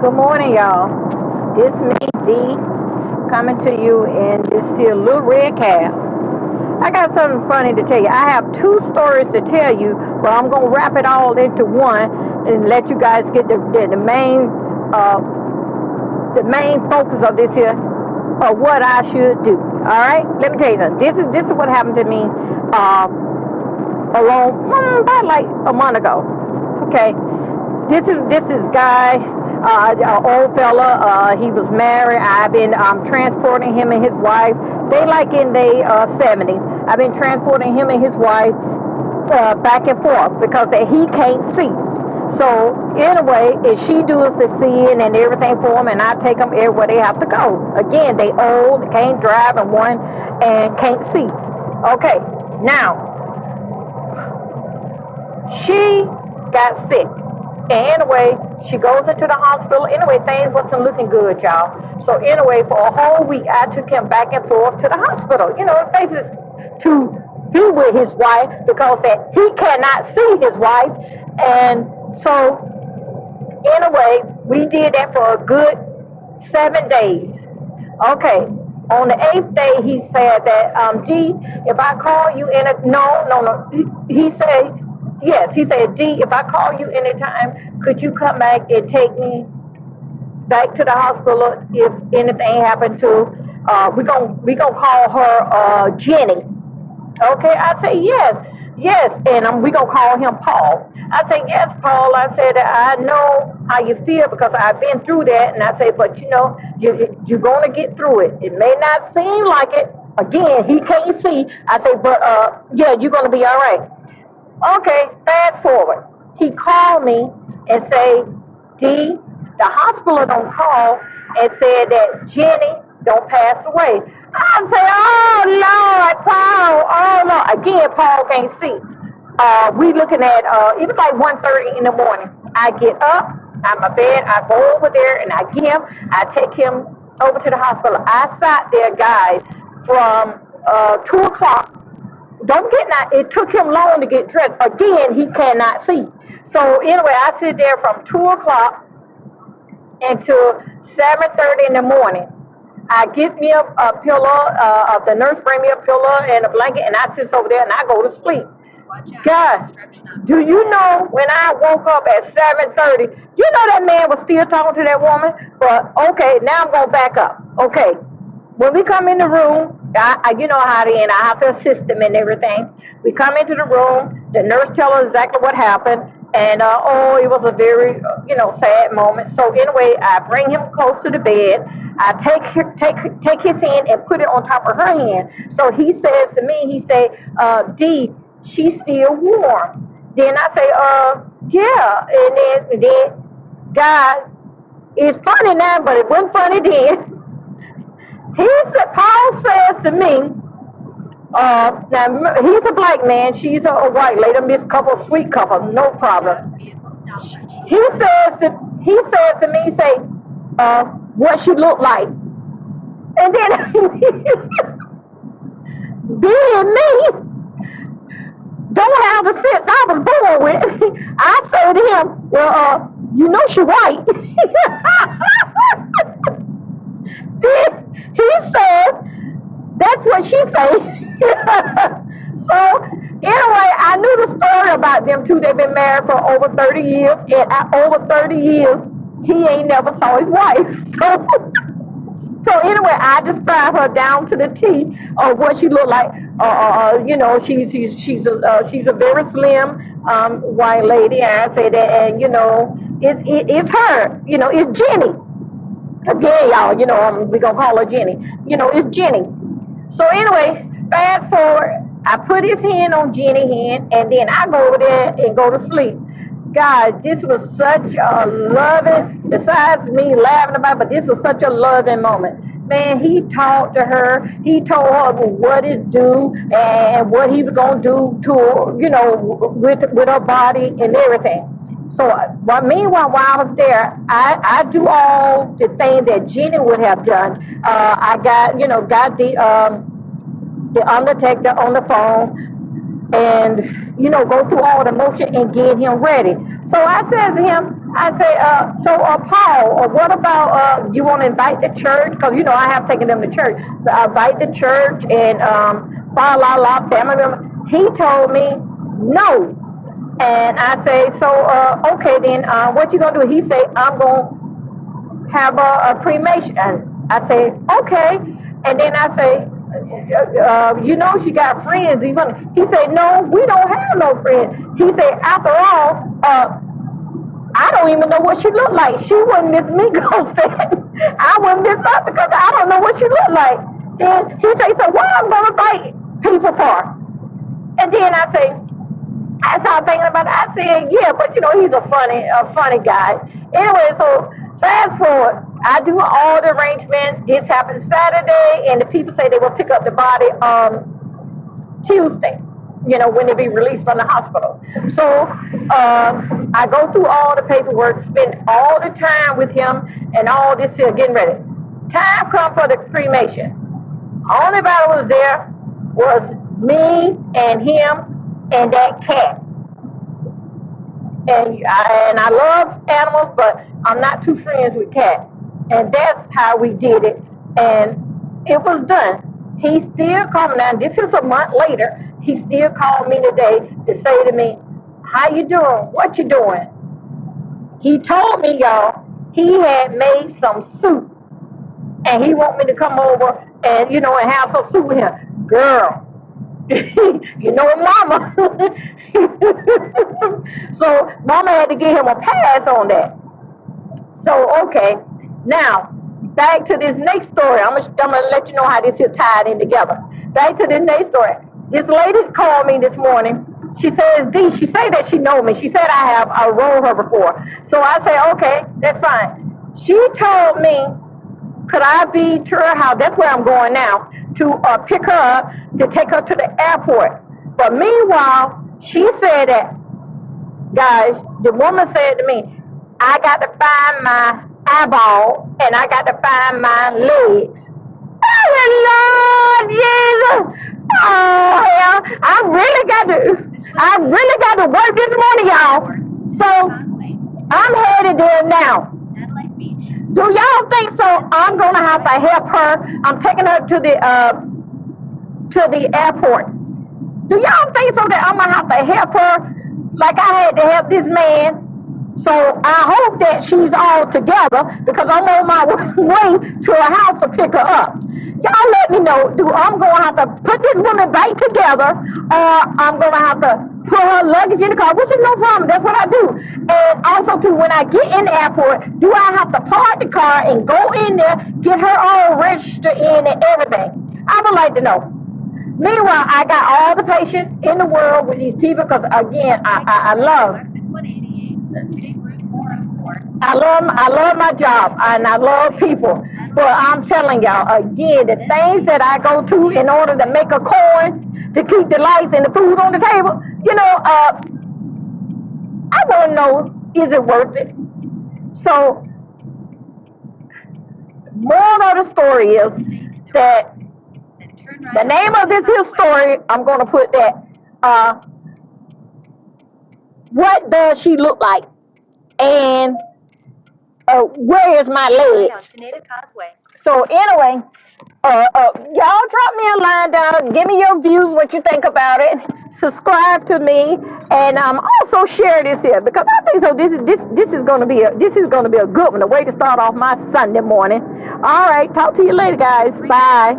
Good morning, y'all. This me, D, coming to you in this here little red cab. I got something funny to tell you. I have two stories to tell you, but I'm gonna wrap it all into one and let you guys get the main focus of this here of what I should do. All right, let me tell you something. This is what happened to me about like a month ago. Okay, this is guy, old fella. He was married. I've been transporting him and his wife. They like in their 70s. I've been transporting him and his wife back and forth because he can't see. So anyway, if she does the seeing and everything for them, and I take them everywhere they have to go. Again, they old, can't drive, and can't see. Okay, now she got sick. And anyway, she goes into the hospital. Anyway, things wasn't looking good, y'all. So anyway, for a whole week, I took him back and forth to the hospital. Basically to be with his wife because that he cannot see his wife. And so anyway, we did that for a good 7 days. Okay. On the 8th day, he said that, D, if I call you no. He said, yes, he said, D, if I call you anytime, could you come back and take me back to the hospital if anything happened to, we gonna call her Jenny. Okay, I say, yes, and we gonna call him Paul. I say, yes, Paul, I said, I know how you feel because I've been through that, and I say, but you're gonna get through it. It may not seem like it. Again, he can't see. I say, but yeah, you're gonna be all right. Okay, fast forward. He called me and say, D, the hospital don't call and said that Jenny don't passed away. I say, oh Lord, Paul, oh Lord. Again, Paul can't see. We looking at, it was like 1:30 in the morning. I get up out of my bed, I go over there and I take him over to the hospital. I sat there, guys, from 2 o'clock. Don't forget now, it took him long to get dressed. Again, he cannot see. So anyway, I sit there from 2 o'clock until 7:30 in the morning. I get me a pillow, the nurse bring me a pillow and a blanket, and I sit over there and I go to sleep. Guys, do you know when I woke up at 7:30, that man was still talking to that woman? But okay, now I'm going to back up. Okay, when we come in the room, you know how it is, I have to assist them and everything. We come into the room, the nurse tells us exactly what happened, and it was a very, sad moment. So anyway, I bring him close to the bed. I take his hand and put it on top of her hand. So he says to me, he say, D, she's still warm. Then I say, yeah. And then, guys, it's funny now, but it wasn't funny then. Paul says to me, now he's a black man, she's a white lady, this couple, sweet couple, no problem. He says to me, he say, what she look like? And then being me, don't have the sense I was born with, I say to him, well, she white. Then he said, that's what she say. So anyway, I knew the story about them two. They've been married for over 30 years, and over 30 years, he ain't never saw his wife. So anyway, I described her down to the T of what she looked like. She's a very slim white lady. And I say that, and it's her. It's Jenny. Again, y'all, we're going to call her Jenny. It's Jenny. So anyway, fast forward, I put his hand on Jenny's hand, and then I go over there and go to sleep. Guys, this was such a loving, besides me laughing about it, but this was such a loving moment. Man, he talked to her. He told her what it do and what he was going to do to her, with her body and everything. So meanwhile, while I was there, I do all the things that Jenny would have done. I got the undertaker on the phone. and go through all the motion and get him ready. So I said to him, I say, Paul, what about you want to invite the church? Because I have taken them to church. So I invite the church and family member. He told me no, and I say, so okay then, what you gonna do? He say, I'm gonna have a cremation. And I say, okay, and then I say, she got friends. He said, no, we don't have no friends. He said, after all, I don't even know what she looked like. She wouldn't miss me, Ghost. I wouldn't miss her because I don't know what she looked like. Then he said, so what I'm going to fight people for? And then I started thinking about it. I said, yeah, but he's a funny guy. Anyway, so fast forward, I do all the arrangement. This happened Saturday, and the people say they will pick up the body Tuesday, when they be released from the hospital. So I go through all the paperwork, spend all the time with him and all this here, getting ready. Time come for the cremation. Only body was there was me and him and that cat. And I love animals, but I'm not too friends with cats. And that's how we did it. And it was done. He still called me. Now, this is a month later. He still called me today to say to me, how you doing? What you doing? He told me, y'all, he had made some soup. And he want me to come over and, and have some soup with him. Girl, mama. So mama had to give him a pass on that. So, okay. Now, back to this next story. I'm gonna let you know how this here tied in together. Back to this next story. This lady called me this morning. She says, D, she said that she know me. She said I rode her before. So I say, okay, that's fine. She told me, could I be to her house? That's where I'm going now, to pick her up, to take her to the airport. But meanwhile, she said that, guys, the woman said to me, I got to find my eyeball and I got to find my legs. Oh, Lord Jesus. Oh, hell. I really got to work this morning, y'all. So I'm headed there now. Do y'all think so? I'm going to have to help her. I'm taking her to the airport. Do y'all think so that I'm going to have to help her like I had to help this man? So I hope that she's all together because I'm on my way to her house to pick her up. Y'all let me know, I'm going to have to put this woman back together or I'm going to have to put her luggage in the car, which is no problem. That's what I do. And also, too, when I get in the airport, do I have to park the car and go in there, get her all registered in and everything? I would like to know. Meanwhile, I got all the patience in the world with these people because, again, I love my job and I love people. But I'm telling y'all, again, the things that I go to in order to make a coin, to keep the lights and the food on the table, I want to know, is it worth it? So, moral of the story is that the name of this here story, I'm going to put that, what does she look like? And where is my legs? So anyway, y'all drop me a line down. Give me your views, what you think about it. Subscribe to me, and also share this here because I think so. This is going to be a good one. A way to start off my Sunday morning. All right, talk to you later, guys. Bye.